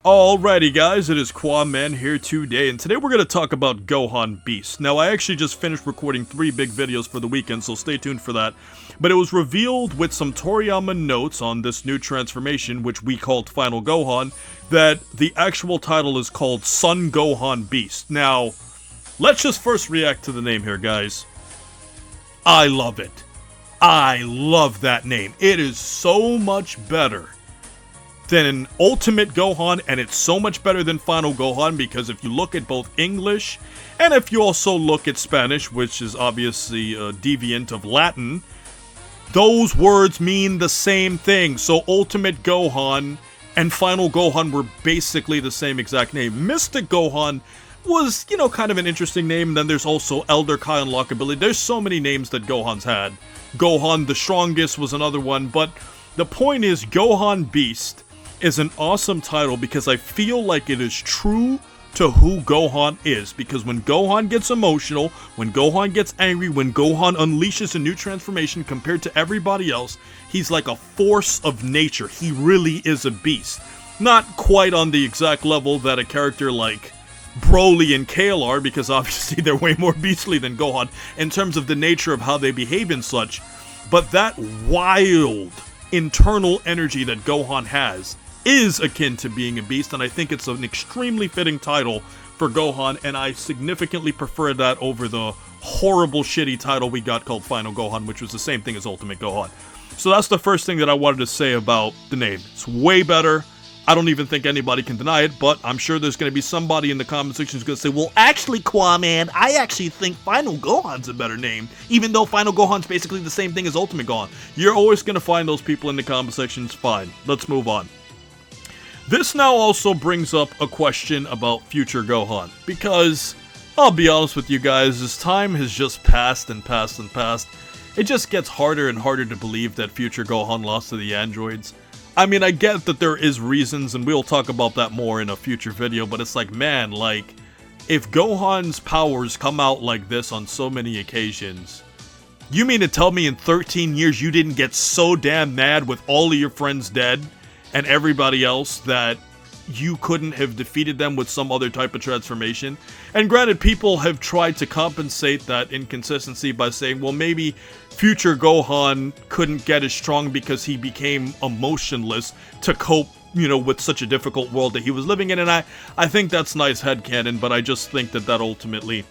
Alrighty guys, it is Qaaman here today, and today we're going to talk about Gohan Beast. Now I actually just finished recording 3 big videos for the weekend, so stay tuned for that. But it was revealed with some Toriyama notes on this new transformation, which we called Final Gohan, that the actual title is called Son Gohan Beast. Now, let's just first react to the name here, guys. I love it. I love that name. It is so much better than Ultimate Gohan, and it's so much better than Final Gohan, because if you look at both English, and if you also look at Spanish, which is obviously a deviant of Latin, those words mean the same thing. So Ultimate Gohan and Final Gohan were basically the same exact name. Mystic Gohan was, kind of an interesting name, and then there's also Elder Kai Unlockability. There's so many names that Gohan's had. Gohan the Strongest was another one, but the point is, Gohan Beast is an awesome title because I feel like it is true to who Gohan is. Because when Gohan gets emotional, when Gohan gets angry, when Gohan unleashes a new transformation compared to everybody else, he's like a force of nature. He really is a beast. Not quite on the exact level that a character like Broly and Kale are, because obviously they're way more beastly than Gohan in terms of the nature of how they behave and such. But that wild internal energy that Gohan has is akin to being a beast, and I think it's an extremely fitting title for Gohan, and I significantly prefer that over the horrible shitty title we got called Final Gohan, which was the same thing as Ultimate Gohan. So that's the first thing that I wanted to say about the name. It's way better. I don't even think anybody can deny it, but I'm sure there's going to be somebody in the comment section who's going to say, well, actually, Qaaman, I actually think Final Gohan's a better name, even though Final Gohan's basically the same thing as Ultimate Gohan. You're always going to find those people in the comment sections. Fine. Let's move on. This now also brings up a question about future Gohan, because, I'll be honest with you guys, as time has just passed and passed and passed, it just gets harder and harder to believe that future Gohan lost to the androids. I mean, I get that there is reasons, and we'll talk about that more in a future video, but it's like, man, like, if Gohan's powers come out like this on so many occasions, you mean to tell me in 13 years you didn't get so damn mad with all of your friends dead and everybody else that you couldn't have defeated them with some other type of transformation? And granted, people have tried to compensate that inconsistency by saying, well, maybe future Gohan couldn't get as strong because he became emotionless to cope, with such a difficult world that he was living in. And I think that's nice headcanon, but I just think that ultimately,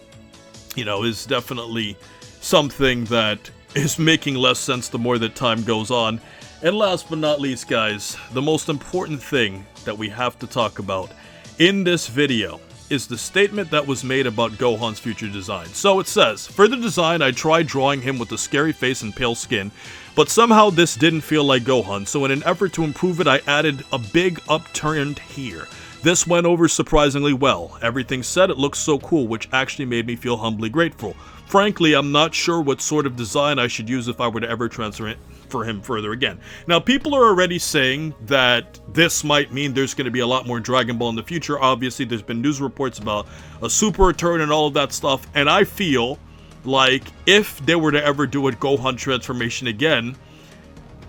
is definitely something that is making less sense the more that time goes on. And last but not least, guys, the most important thing that we have to talk about in this video is the statement that was made about Gohan's future design. So it says, for the design, I tried drawing him with a scary face and pale skin, but somehow this didn't feel like Gohan, so in an effort to improve it, I added a big upturned here. This went over surprisingly well. Everything said, it looks so cool, which actually made me feel humbly grateful. Frankly, I'm not sure what sort of design I should use if I were to ever transfer it for him further again. Now, people are already saying that this might mean there's going to be a lot more Dragon Ball in the future. Obviously, there's been news reports about a super return and all of that stuff, and I feel like if they were to ever do a Gohan transformation again,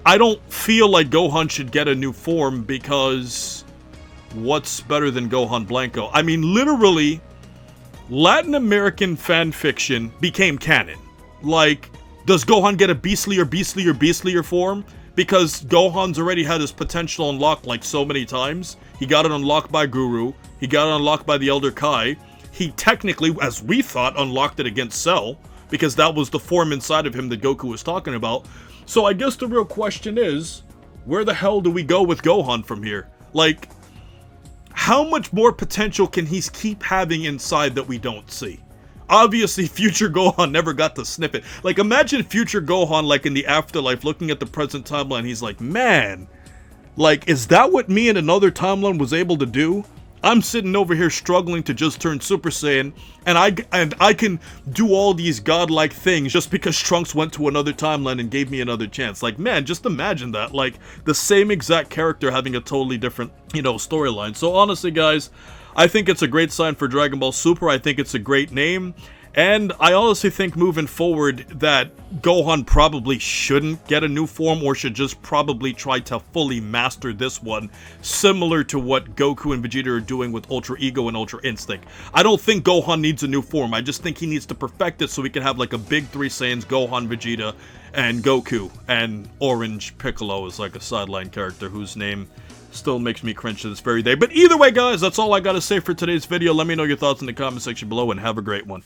I don't feel like Gohan should get a new form, because what's better than Gohan Blanco? I mean, literally, Latin American fan fiction became canon. Like, does Gohan get a beastlier form? Because Gohan's already had his potential unlocked like so many times. He got it unlocked by Guru. He got it unlocked by the Elder Kai. He technically, as we thought, unlocked it against Cell, because that was the form inside of him that Goku was talking about. So I guess the real question is, where the hell do we go with Gohan from here? Like, how much more potential can he keep having inside that we don't see? Obviously, future Gohan never got to sniff it. Like, imagine future Gohan, like, in the afterlife, looking at the present timeline, he's like, man, like, is that what me in another timeline was able to do? I'm sitting over here struggling to just turn Super Saiyan, and I can do all these godlike things just because Trunks went to another timeline and gave me another chance. Like, man, just imagine that. Like, the same exact character having a totally different, storyline. So honestly, guys, I think it's a great sign for Dragon Ball Super. I think it's a great name. And I honestly think moving forward that Gohan probably shouldn't get a new form, or should just probably try to fully master this one, similar to what Goku and Vegeta are doing with Ultra Ego and Ultra Instinct. I don't think Gohan needs a new form, I just think he needs to perfect it so we can have like a big three Saiyans, Gohan, Vegeta, and Goku, and Orange Piccolo is like a sideline character whose name still makes me cringe to this very day. But either way, guys, that's all I gotta say for today's video. Let me know your thoughts in the comment section below, and have a great one.